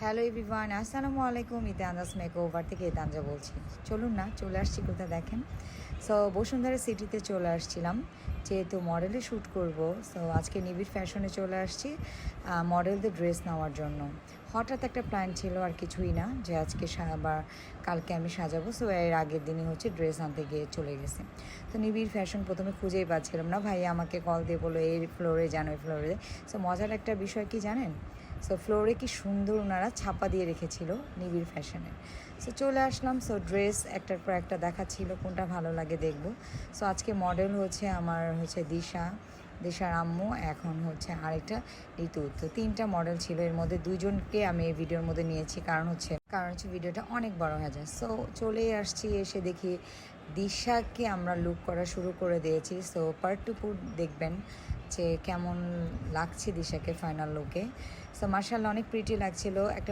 Hello everyone, আসসালামু আলাইকুম। ইতান্দাস makeover থেকে ইতাঞ্জা বলছি। চলুন না, চলে আসছি কোথায় দেখেন। সো বসুন্ধরা সিটিতে চলে আসছিলাম যেহেতু মডেলে শ্যুট করব। সো আজকে নিবিড় ফ্যাশনে চলে আসছি মডেলদের ড্রেস নেওয়ার জন্য। হঠাৎ একটা প্ল্যান ছিল, আর কিছুই না যে আজকে বা কালকে আমি সাজাবো। সো এর আগের দিনই হচ্ছে ড্রেস আনতে গিয়ে চলে গেছে। তো নিবিড় ফ্যাশন প্রথমে খুঁজেই পাচ্ছিলাম না। ভাই আমাকে কল দিয়ে বললো এই ফ্লোরে যান, ওই ফ্লোরে। সো মজার একটা বিষয় কি জানেন, সো ফ্লোরে কি সুন্দর ওনারা ছাপা দিয়ে রেখেছিল নিবিড় ফ্যাশনে। সো চলে আসলাম। সো ড্রেস একটার পর একটা দেখাচ্ছিল, কোনটা ভালো লাগে দেখব। সো আজকে মডেল হচ্ছে আমার দিশার আম্মু, এখন হচ্ছে আরেকটা ঋতু। তো 3টা মডেল ছিল, এর মধ্যে 2জনকে আমি এই ভিডিওর মধ্যে নিয়েছি, কারণ হচ্ছে ভিডিওটা অনেক বড় হয়ে যায়। সো চলেই আসছি, এসে দেখি দিশাকে আমরা লুক করা শুরু করে দিয়েছি। সো পার্ট টু পার্ট দেখবেন যে কেমন লাগছে দিশাকে ফাইনাল লুকে। সো মার্শাল্লাহ অনেক প্রিটি লাগছিল। একটা